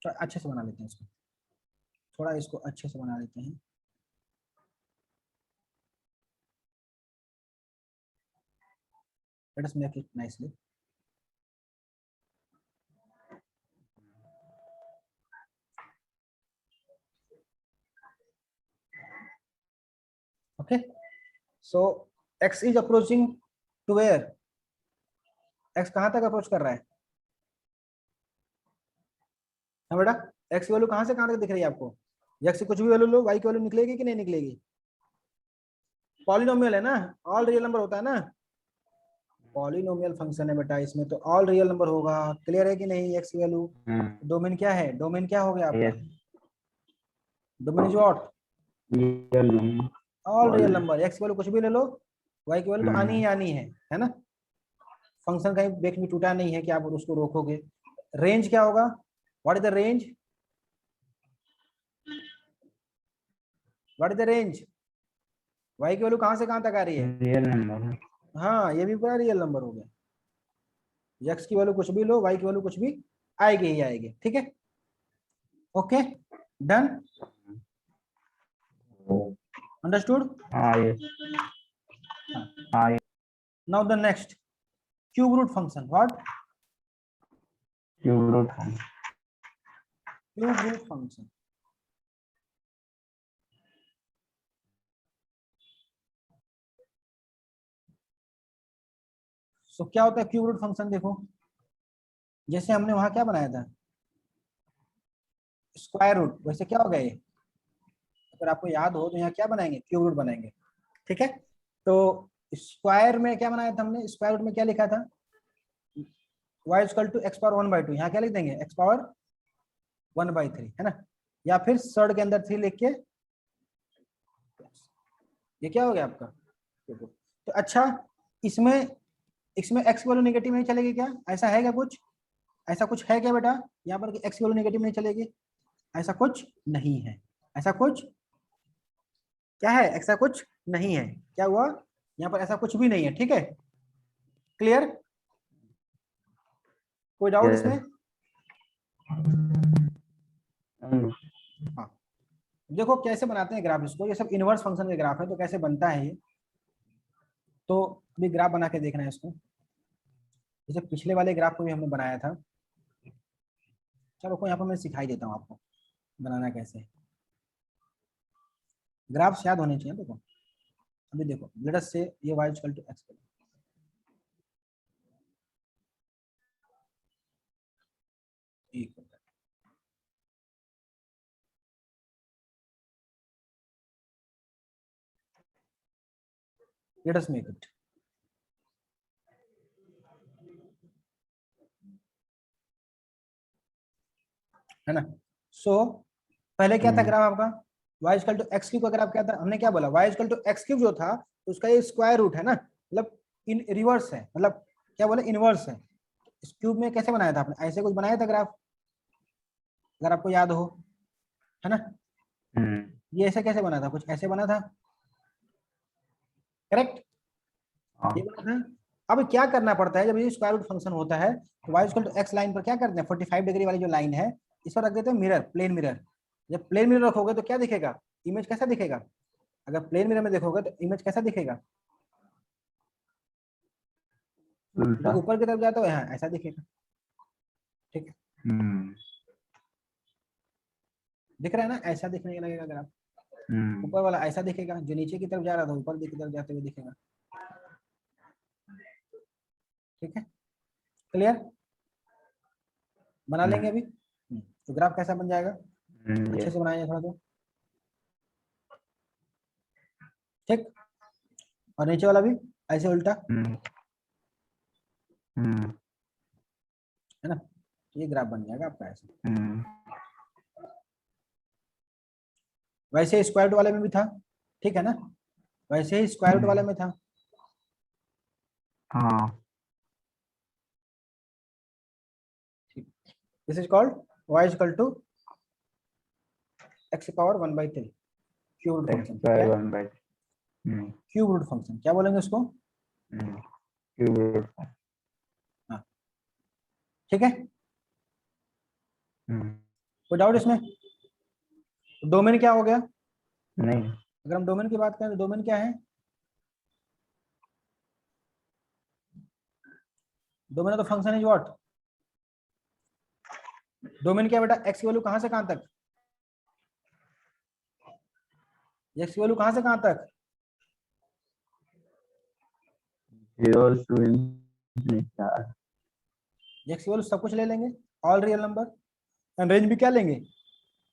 थोड़ा अच्छे से बना लेते हैं इसको, थोड़ा इसको अच्छे से बना लेते हैं, let us make it nicely। Okay, so x is approaching to where, x कहाँ तक अप्रोच कर रहा है, हाँ बेटा, x की वैल्यू कहाँ से कहाँ तक दिख रही है आपको, x से कुछ भी वैल्यू लो y की वैल्यू निकलेगी कि नहीं निकलेगी, पॉलिनोमियल है ना, ऑल रियल नंबर होता है ना, पॉलिनोमियल फंक्शन है बेटा, इसमें तो ऑल रियल नंबर होगा। क्लियर है कि नहीं, x की वैल्यू, डोमेन क्या है, डोमेन क्या हो गया आपका, domain is what,
real number,
all real number, x की वैल्यू कुछ भी ले लो, y की वैल्यू तो आनी ही आनी है ना। फंक्शन कहीं बेच में टूटा नहीं है कि आप उसको रोकोगे। रेंज क्या होगा, what is the range, what is the range, y की वैल्यू कहाँ से कहाँ तक आ रही है?
Real number.
हाँ, ये भी पूरा रियल नंबर हो गया। x की वैल्यू कुछ भी लो, y की वैल्यू कुछ भी आएगी ही आएगी, ठीक है। Okay, done, understood.
हाँ ये, हाँ ये
now the next, cube root function. What?
Cube root है।
Cube root function. सो क्या होता है क्यूब रूट फंक्शन? देखो, जैसे हमने वहां क्या बनाया था, स्क्वायर रूट, वैसे क्या हो गया ये, अगर आपको याद हो तो यहाँ क्या बनाएंगे, क्यूब रूट बनाएंगे, ठीक है। तो स्क्वायर में क्या बनाया था हमने, स्क्वायर रूट में क्या लिखा था, y equal to x power 1/2, यहाँ क्या लिख देंगे, x पावर 1/3, है ना। या फिर सर्ड के अंदर 3 लिख के, ये क्या हो गया आपका। तो अच्छा, इसमें इसमें x की वैल्यू नेगेटिव नहीं चलेगी क्या, ऐसा है क्या कुछ, ऐसा कुछ है क्या बेटा यहाँ पर कि x की वैल्यू नेगेटिव नहीं चलेगी? ऐसा कुछ नहीं है, ऐसा कुछ क्या है, ऐसा कुछ नहीं है। क्या हुआ यहाँ पर, ऐसा कुछ भी नहीं है, ठीक है। क्लियर, कोई डाउट इसमें? हाँ, देखो कैसे बनाते हैं ग्राफ इसको, ये सब इनवर्स फंक्शन के ग्राफ है, तो कैसे बनता है ये, तो अभी ग्राफ बना के देखना है इसको। जैसे पिछले वाले ग्राफ को भी हमने बनाया था, चलो को यहाँ पर मैं सिखाई देता हूँ आपको बनाना कैसे है। ग्राफ्स याद होने चाहिए। देखो अभी देखो, लेट अस से ये y इक्वल टू x, ठीक है। लेट अस मेक इट, है ना। सो पहले क्या था ग्राफ आपका, y equal to x cube का ग्राफ क्या था, हमने क्या बोला, y equal to x cube जो था उसका ये स्क्वायर रूट है ना, मतलब इन रिवर्स है, मतलब क्या बोले, इनवर्स है। इस क्यूब में कैसे बनाया था आपने, ऐसे कुछ बनाया था ग्राफ, अगर आपको याद हो, है ना। ये ऐसे कैसे बना था, कुछ ऐसे बना था, करेक्ट, ये बना था। अब क्या करना पड़ता है, जब ये स्क्वायर रूट फंक्शन होता है तो y equal to x line पर क्या करते हैं, 45 डिग्री वाली जो लाइन है इस पर रख देते हैं मिरर, प्लेन मिरर। जब प्लेन मिरर रखोगे तो क्या दिखेगा, इमेज कैसा दिखेगा, अगर प्लेन मिरर में देखोगे तो इमेज कैसा दिखेगा, जो
उल्टा।
ऊपर की तरफ जाता है यहाँ ऐसा दिखेगा, ठीक है। दिख रहा है ना, ऐसा दिखने लगेगा अगर आप, ऊपर वाला ऐसा दिखेगा, जो नीचे की तरफ जा रहा था ऊपर की तरफ जाते हुए दिखेगा, ठीक है। क्लियर, बना लेंगे अभी। तो ग्राफ कैसा बन जाएगा, अच्छे से बनाएंगे थोड़ा तो, ठीक। और नीचे वाला भी ऐसे उल्टा, है ना, ये ग्राफ बन जाएगा आपका ऐसे। वैसे स्क्वायर रूट वाले में भी था, ठीक है ना, वैसे ही स्क्वायर रूट वाले में था।
हाँ
this is called y equal to x power 1/3 cube root function. क्या,
1/3
क्यूब रूट फंक्शन क्या बोलेंगे उसको,
क्यूब रूट।
हाँ, ठीक है। कोई डाउट इसमें, डोमेन क्या हो गया,
नहीं।
अगर हम डोमेन की बात करें तो डोमेन क्या है, domain of the function is what, domain क्या बेटा, x की वैल्यू कहां से कहां तक, x की वैल्यू कहां से कहां तक,
0 to infinity।
x की वैल्यू सब कुछ ले लेंगे, all real number, and range भी क्या लेंगे,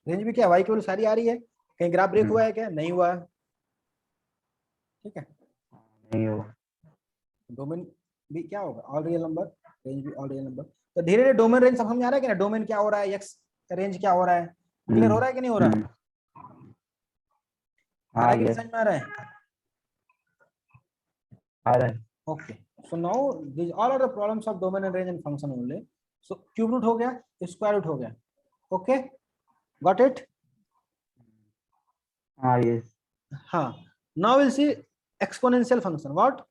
रेंज भी क्या, y की वैल्यू सारी आ रही है, कहीं ग्राफ ब्रेक हुआ है क्या, नहीं हुआ है, ठीक है।
नहीं हो।
डोमेन भी क्या होगा, ऑल रियल नंबर, रेंज भी ऑल रियल नंबर। तो धीरे धीरे डोमेन रेंज सब समझ आ रहा है कि ना, डोमेन क्या हो रहा है, एक्स रेंज क्या हो रहा है, क्लियर हो रहा है कि नहीं हो रहा, आ रहा
हाँ
है कि नहीं
ये
समझ में आ रहा है,
आ रहा है।
Okay. So now this all are the problems of domain and range and function only. So cube root हो गया, स्क्वायर रूट हो गया, ओके, गॉट इट।
हाँ ये।
हाँ, now will see exponential function what,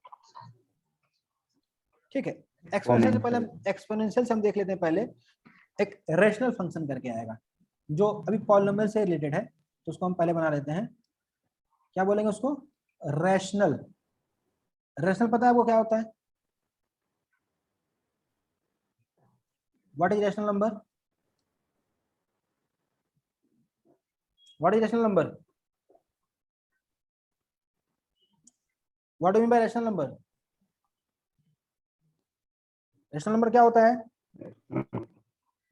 ठीक है। एक्सपोनेंशियल से पहले एक्सपोनेंशियल से हम देख लेते हैं, पहले एक रेशनल फंक्शन करके आएगा जो अभी पॉलिनोमियल से रिलेटेड है, तो उसको हम पहले बना लेते हैं। क्या बोलेंगे उसको, रैशनल। रैशनल पता है वो क्या होता है, what is rational number, what is rational number, what do mean by rational number. Rational number क्या होता है,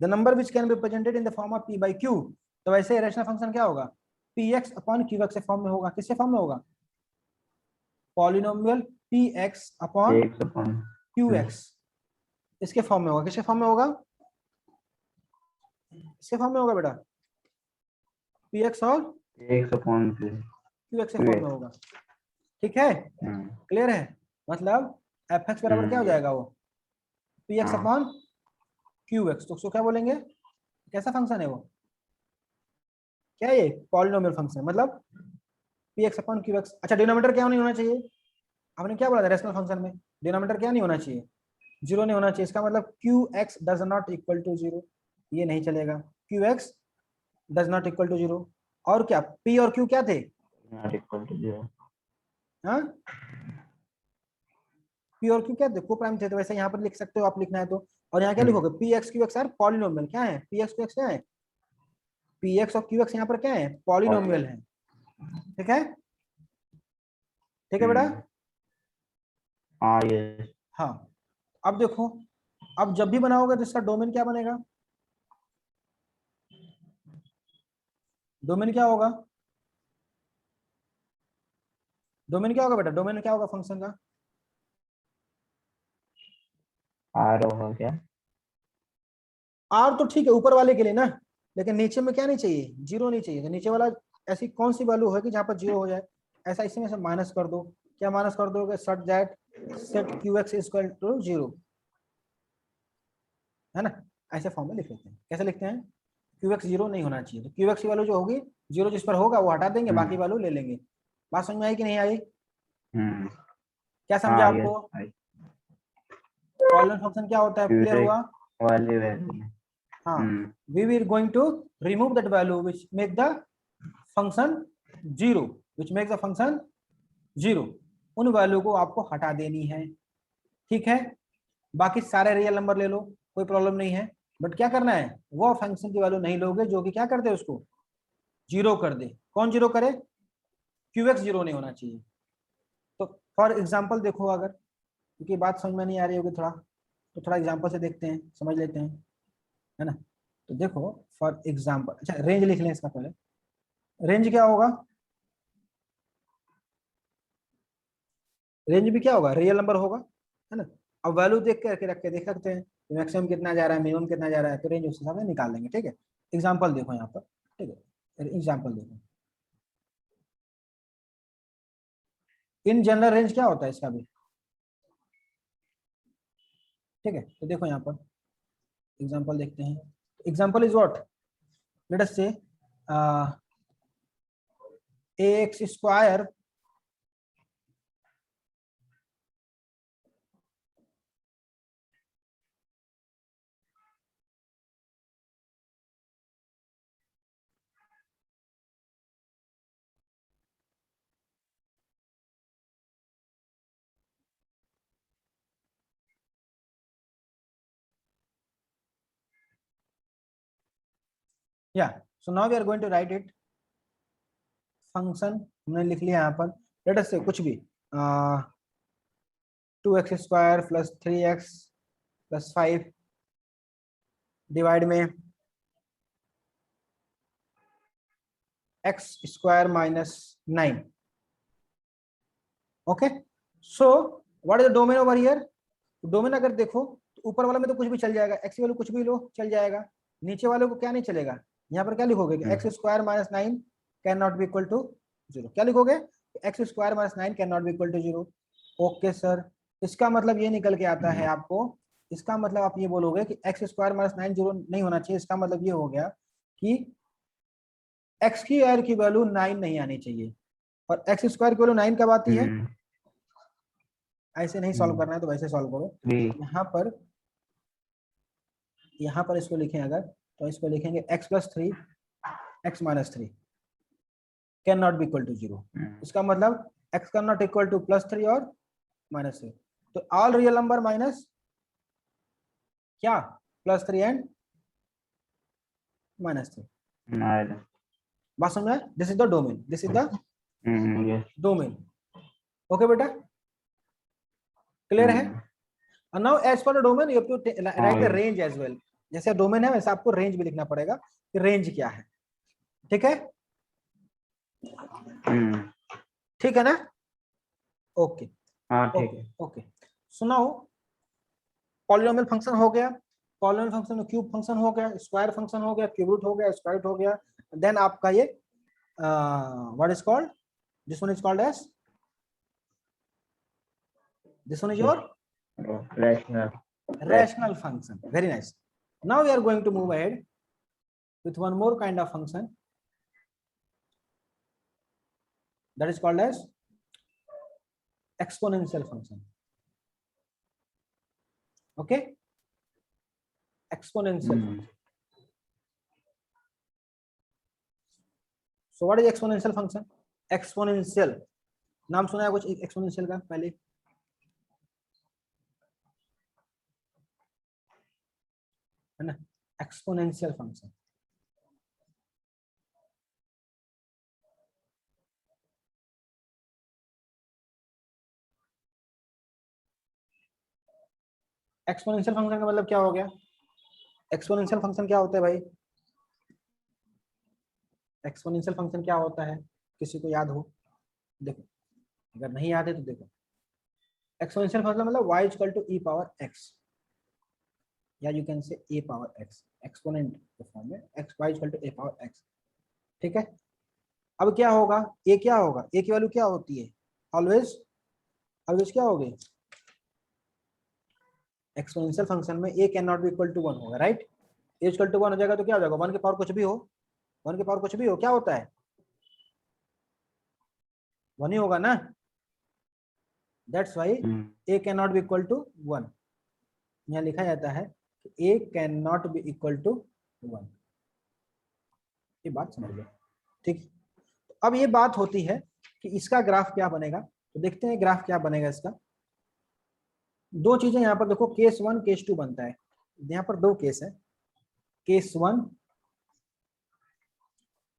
the number which can be represented in the form of p by q। तो वैसे रैशनल फंक्शन क्या होगा, px अपॉन qx के फॉर्म में होगा। किसके फॉर्म में होगा, पॉलिनोमियल px अपॉन qx, इसके फॉर्म में होगा। किसके फॉर्म में होगा, इसके फॉर्म में होगा बेटा, px और qx के फॉर्म में होगा, ठीक है, क्लियर है। मतलब fx बराबर क्या हो जाएगा, वो px अपॉन qx। तो उसको क्या बोलेंगे, कैसा फंक्शन है वो, क्या है ये, पॉलिनोमियल फंक्शन, मतलब px अपॉन qx। अच्छा डिनोमिनेटर क्या नहीं होना चाहिए, हमने क्या बोला था रेशनल फंक्शन में, डिनोमिनेटर क्या नहीं होना चाहिए, जीरो नहीं होना चाहिए। इसका मतलब qx does not equal to zero, ये नहीं चलेगा, qx does not equal to zero. और क्या, p और q क्या थे,
नॉट इक्वल टू जीरो,
हाँ p और q क्या थे, को प्राइम थे। तो वैसे यहाँ पर लिख सकते हो आप, लिखना है तो। और यहाँ क्या लिखोगे, px qx आर पॉलिनोमियल, क्या है px qx क्या है, px और qx यहाँ पर क्या है, पॉलिनोमियल है, ठीक है, ठीक है बेटा।
हाँ ये,
हाँ अब देखो, अब जब भी बनाओगे तो इसका डोमेन क्या बनेगा, डोमेन क्या होगा, डोमेन क्या होगा बेटा, डोमेन क्या होगा फंक्शन का,
आर होगा क्या,
आर तो ठीक है ऊपर वाले के लिए ना, लेकिन नीचे में क्या नहीं चाहिए, जीरो नहीं चाहिए। तो नीचे वाला ऐसी कौन सी वैल्यू है कि जहां पर जीरो हो जाए, ऐसा इसमें से माइनस कर दो। क्या माइनस कर दोगे, such that set q x equal to zero, है ना, ऐसे फॉर्म में लिख लेते हैं। कैसे लिखते हैं, क्यू एक्स जीरो नहीं होना चाहिए, तो क्यू एक्स की वैल्यू जो होगी, जीरो जिस पर होगा वो हटा देंगे, बाकी वैल्यू ले लेंगे। बात समझ में आई कि नहीं आई, क्या समझा
हाँ ये,
आपको, पॉलिनोमियल फंक्शन क्या होता है, क्लियर हुआ।
वाली वैल्यू,
हाँ, we will going to remove that value which make the function zero, which makes the function zero। उन वैल्यू को आपको हटा देनी है, ठीक है। बाकी सारे रियल नंबर ले लो, कोई प्रॉब्लम नहीं है, बट क्या करना है, वो फंक्शन की वैल्यू नहीं लोगे जो कि क्या कर दे, उसको जीरो कर दे। कौन जीरो करे, क्यू एक्स जीरो नहीं होना चाहिए। तो फॉर एग्जाम्पल देखो, अगर क्योंकि बात समझ में नहीं आ रही होगी थोड़ा, तो थोड़ा एग्जाम्पल से देखते हैं, समझ लेते हैं, है ना। तो देखो फॉर एग्जाम्पल, अच्छा रेंज लिख लें इसका पहले। रेंज क्या होगा, रेंज भी क्या होगा, रियल नंबर होगा, है ना। अब वैल्यू देख के रख के देख सकते हैं मैक्सिमम कितना जा रहा है, मिनिमम कितना जा रहा है, तो रेंज उस हिसाब से निकाल लेंगे, ठीक है। एग्जाम्पल देखो यहाँ पर, ठीक है, एग्जाम्पल देखो, इन जनरल रेंज क्या होता है इसका भी, ठीक है। तो देखो यहाँ पर एग्जाम्पल देखते हैं, example is what, let us say a x square या, so now we are going to write it, function हमने लिख लिया यहाँ पर, लेट अस से कुछ भी, 2x square plus 3x plus 5 divide में x square minus 9, okay. So what is the domain over here, domain अगर देखो तो ऊपर वाला में तो कुछ भी चल जाएगा, एक्स की वैल्यू कुछ भी लो चल जाएगा, नीचे वाले को क्या नहीं चलेगा। यहाँ पर क्या लिखोगे, x square minus 9 can not be equal to zero, क्या लिखोगे, x square minus 9 can not be equal to zero. Okay sir, इसका मतलब ये निकल के आता है आपको, इसका मतलब आप ये बोलोगे कि एक्स स्क्वायर माइनस 9 जीरो नहीं होना चाहिए। इसका मतलब ये हो गया कि एक्स की आर की वैल्यू 9 नहीं आनी चाहिए, और एक्स स्क्वायर की वैल्यू 9 कब आती है?
हम्म,
ऐसे नहीं सॉल्व करना है तो वैसे सॉल्व करो।
3
यहाँ पर इसको लिखें अगर, तो इसको लिखेंगे x plus 3 x minus 3 can not be equal to 0। इसका मतलब x can not equal to plus 3 और माइनस 3। तो ऑल रियल नंबर माइनस क्या, प्लस 3 एंड माइनस 3। बात समझ में? This is the domain, this is the
yes
domain. Okay बेटा, क्लियर है? And now as for the domain you have to write the
yes
range as well। जैसे डोमेन है वैसे आपको रेंज भी लिखना पड़ेगा कि रेंज क्या है। ठीक है, ठीक है ना? ओके
हाँ ठीक
ओके
है।
ओके। सुनाओ, पॉलिनोमियल फंक्शन हो गया, पॉलिनोमियल फंक्शन क्यूब फंक्शन हो गया, स्क्वायर फंक्शन हो गया, क्यूब रूट हो गया, स्क्वायर रूट हो गया। देन आपका ये what is called, this one is called as, this one is your rational function। very nice। now we are going to move ahead with one more kind of function that is called as exponential function। okay, exponential function। so what is exponential function? exponential नाम सुना है कुछ exponential का पहले? है ना, exponential function। एक्सपोनेंशियल फंक्शन का मतलब क्या हो गया? एक्सपोनेंशियल फंक्शन क्या होता है भाई? एक्सपोनेंशियल फंक्शन क्या होता है, किसी को याद हो? देखो, अगर नहीं याद है तो देखो, एक्सपोनेंशियल फंक्शन मतलब y equal to e power x, या you can say a power x, exponent के फॉर्म में x y equal to a power x। ठीक है, अब क्या होगा, a क्या होगा, a की वैल्यू क्या होती है? ऑलवेज, ऑलवेज क्या होगी? एक्सपोनेंशियल फंक्शन में a can not be equal to 1 होगा, राइट? a इक्वल टू 1 हो जाएगा तो क्या हो जाएगा, 1 के पावर कुछ भी हो, 1 के पावर कुछ भी हो, क्या होता है? 1 ही होगा ना। That's why a can not be equal to 1। यहाँ लिखा जाता है कि a can not be equal to 1। ये बात समझ लो, ठीक। अब ये बात होती है कि इसका ग्राफ क्या बनेगा, तो देखते हैं ग्राफ क्या बनेगा इसका। दो चीजें यहाँ पर देखो, केस 1 केस 2 बनता है। यहाँ पर दो केस है, केस 1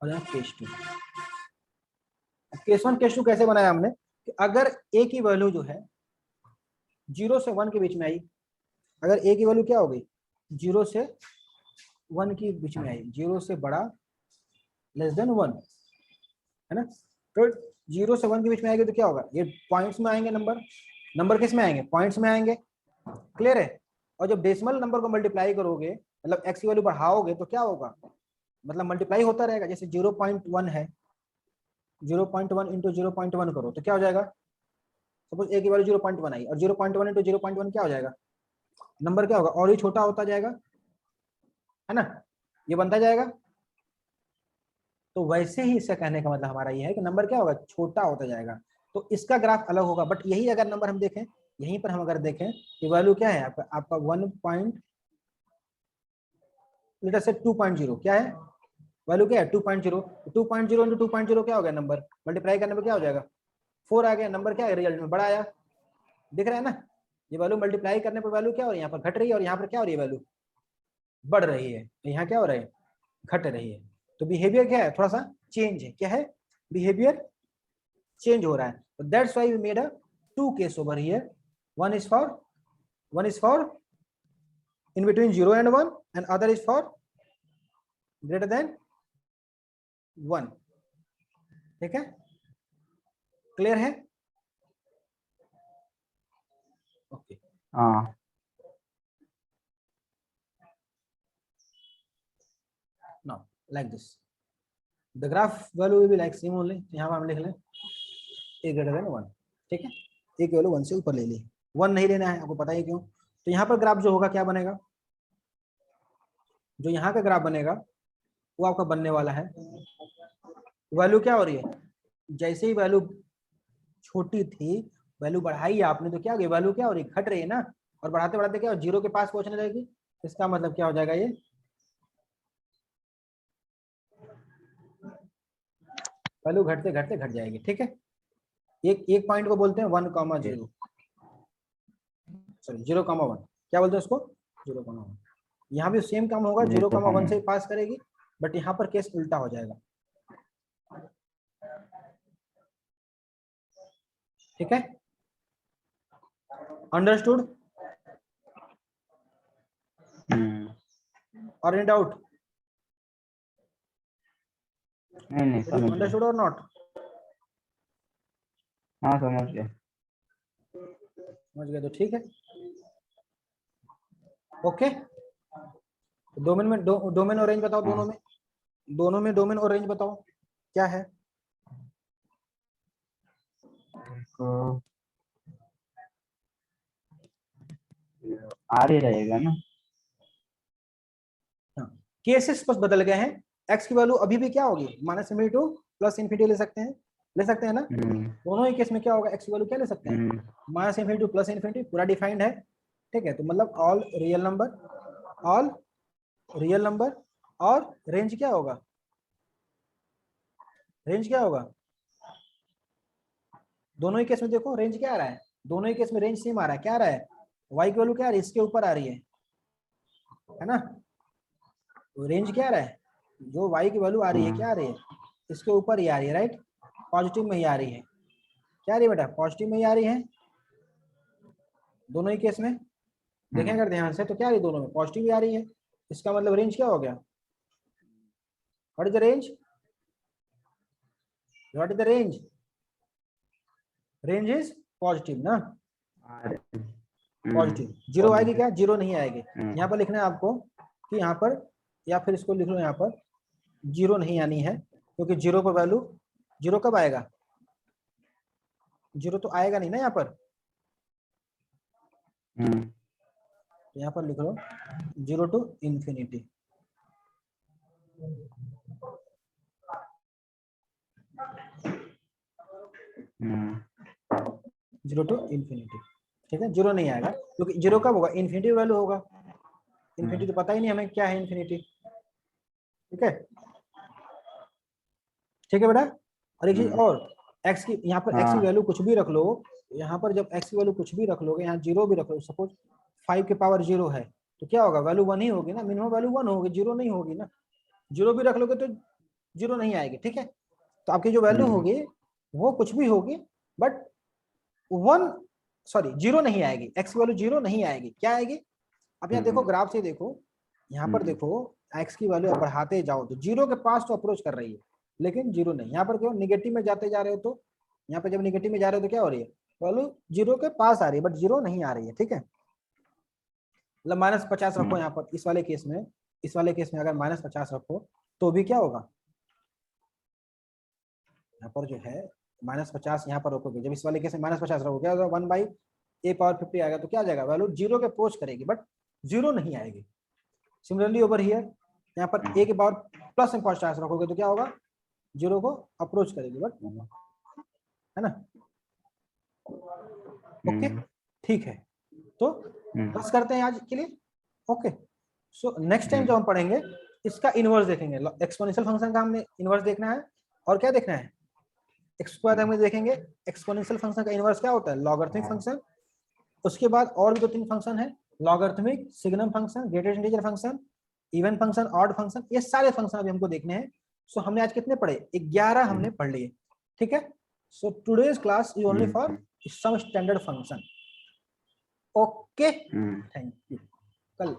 और यहाँ केस 2। केस 1 केस 2 कैसे बनाया हमने कि अगर a की वैल्यू जो है 0 से 1 के बीच में आई, अगर a की वैल्यू क्या हो गई, 0 से 1 के बीच में आई, 0 से बड़ा लेस देन 1, है ना। तो 0 से 1 के बीच में आएगी तो क्या होगा, ये पॉइंट्स में आएंगे, नंबर, नंबर किस में आएंगे, पॉइंट्स में आएंगे। क्लियर है? और जब डेसिमल नंबर को मल्टीप्लाई करोगे, मतलब x की वैल्यू बढ़ाओगे तो क्या होगा, मतलब मल्टीप्लाई होता रहेगा। जैसे 0.1 है, 0.1 इंटू 0.1 करो तो क्या हो जाएगा, सपोज a की वैल्यू 0.1 आई और 0.1 इंटू 0.1 क्या हो जाएगा, नंबर क्या होगा, और ही छोटा होता जाएगा, है ना, ये बनता जाएगा। तो वैसे ही इसका कहने का मतलब हमारा ये है कि नंबर क्या होगा, छोटा होता जाएगा। तो इसका ग्राफ अलग होगा, बट यही अगर नंबर हम देखें, यहीं पर हम अगर देखें कि वैल्यू क्या है आपका, आपका 1 पॉइंट, लेटर से 2.0 क्या है, वैल्यू क्या है 2.0, 2.0 इंटू 2.0 क्या हो गया, नंबर मल्टीप्लाई करने पर क्या हो जाएगा, 4 आ गया। नंबर क्या है, रिजल्ट में बड़ा आया, दिख रहा है ना। ये वैल्यू मल्टीप्लाई करने पर वैल्यू क्या हो रही है, यहाँ पर घट रही है और यहाँ पर क्या हो रही है, वैल्यू बढ़ रही है। यहाँ क्या हो रहा है, घट रही है। तो बिहेवियर क्या है, थोड़ा सा चेंज है, क्या है, बिहेवियर चेंज हो रहा है। तो that's why we made a two case over here, one is for in between 0 and 1 and other is for greater than 1। ठीक है, क्लियर है? ओके,
हाँ
now like this the graph value will be like same only। यहाँ पर हम लिख लें a greater than 1। ठीक है, a की वैल्यू 1 से ऊपर ले ली, 1 नहीं लेना है, आपको पता ही क्यों। तो यहाँ पर ग्राफ जो होगा क्या बनेगा, जो यहाँ का ग्राफ बनेगा वो आपका बनने वाला है, वैल्यू क्या हो रही है, जैसे ही वैल्यू छोटी थी, वैल्यू बढ़ाई आपने तो क्या हो गई, वैल्यू क्या हो रही, घट रही है ना, और बढ़ाते बढ़ाते क्या जीरो के पास पहुंचने लगेगी। इसका मतलब क्या हो जाएगा, ये वैल्यू घटते घटते घट जाएगी। ठीक है, एक पॉइंट को बोलते हैं 1,0, सॉरी 0,1, क्या बोलते हैं उसको, 0,1। यहाँ भी सेम काम होगा, 0,1 से पास करेगी, बट यहाँ पर केस उल्टा हो जाएगा। ठीक है, अंडरस्टूड और इन डाउट,
नहीं समझ गए।
अंडरस्टूड और नॉट,
हाँ समझ गए।
समझ गए तो ठीक है। ओके, डोमेन में डोमेन और रेंज बताओ, दोनों में डोमेन और रेंज बताओ क्या है।
तो आर ही रहेगा ना।
हाँ, केसेस बस बदल गए हैं। एक्स की वैल्यू अभी भी क्या होगी, -∞ टू +∞ ले सकते हैं ना। दोनों ही केस में क्या होगा, एक्स की वैल्यू क्या ले सकते हैं, -∞ टू +∞, पूरा डिफाइंड है। ठीक है, तो मतलब ऑल रियल नंबर और रेंज क्या होगा, दोनों ही केस में देखो रेंज क्या आ रहा है, दोनों ही केस में रेंज सेम आ रहा है। क्या आ रहा है, y की वैल्यू क्या आ रही है, इसके ऊपर आ रही है ना। रेंज क्या आ रहा है, जो y की वैल्यू आ रही है क्या आ रही है, इसके ऊपर ही आ रही है, राइट, पॉजिटिव में ही आ रही है। क्या आ रही है बेटा, पॉजिटिव में ही आ रही है दोनों ही केस में। देखें अगर ध्यान से तो क्या आ रही है, दोनों में पॉजिटिव ही आ रही है। इसका मतलब रेंज क्या हो गया, what is the range, range is positive ना, पॉजिटिव। जीरो आएगी क्या, जीरो नहीं आएगी। यहाँ पर लिखना है आपको कि यहाँ पर, या फिर इसको लिख लो यहाँ पर, जीरो नहीं आनी है, क्योंकि जीरो पर वैल्यू, जीरो कब आएगा, जीरो तो आएगा नहीं ना यहाँ पर। यहाँ पर लिख लो 0 to ∞। जीरो टू इन्फिनिटी, ठीक है, जीरो नहीं आएगा, क्योंकि जीरो कब होगा, इन्फिनिटी वैल्यू होगा। इन्फिनिटी तो पता ही नहीं हमें क्या है इन्फिनिटी। ठीक है, ठीक है बेटा। और एक चीज और, एक्स की यहाँ पर एक्स की वैल्यू कुछ भी रख लो, यहाँ पर जब एक्स की वैल्यू कुछ भी रख लोगे, यहाँ जीरो भी रख लो, सपोज 5 के पावर 0 है, तो क्या होगा, वैल्यू 1 ही होगी ना, मिनिमम वैल्यू 1 होगी, जीरो नहीं होगी ना। जीरो भी रख लोगे तो जीरो नहीं आएगी। ठीक है, तो आपकी जो वैल्यू होगी वो कुछ भी होगी, बट 1, सॉरी जीरो नहीं आएगी, एक्स की वैल्यू जीरो नहीं आएगी। क्या आएगी, अब यहाँ देखो ग्राफ से देखो, यहाँ पर देखो एक्स की वैल्यू आप बढ़ाते जाओ तो जीरो के पास तो अप्रोच कर रही है, लेकिन जीरो नहीं। यहाँ पर क्यों, निगेटिव में जाते जा रहे हो, तो यहाँ पर जब निगेटिव में जा रहे हो तो क्या हो रही है, वैल्यू जीरो के पास आ रही है, बट जीरो नहीं आ रही है। ठीक है, मतलब -50 रखो यहाँ पर, इस वाले केस में अगर -50 रखो तो भी क्या होगा, यहाँ पर जो है -50 यहाँ पर रखोगे, जब इस वाले केस में -50 रखोगे क्या होगा, 1/a⁴ आएगा, तो क्या आ जाएगा, वैल्यू जीरो के अप्रोच करेगी, बट जीरो नहीं आएगी। सिमिलरली ओवर हियर, यहाँ पर a के पावर +50 रखोगे तो क्या होगा, जीरो को अप्रोच करेगी, बट है ना। ओके, ठीक है, तो बस करते हैं आज के लिए। ओके, सो नेक्स्ट टाइम जब हम पढ़ेंगे इसका इनवर्स देखेंगे, एक्सपोनेंशियल फंक्शन का हमने इनवर्स देखना है, और क्या देखना है, एक्स के बाद हम देखेंगे एक्सपोनेंशियल फंक्शन का इनवर्स क्या होता है, लॉगरिथमिक फंक्शन। उसके बाद और भी 2-3 फंक्शन है, logarithmic, signum function, greatest integer function, even function, odd function, ये सारे फंक्शन अभी हमको देखने हैं। सो हमने आज कितने पढ़े, 11 हमने पढ़ लिए। ठीक है, so today's class is only for some standard function. Okay, thank you, कल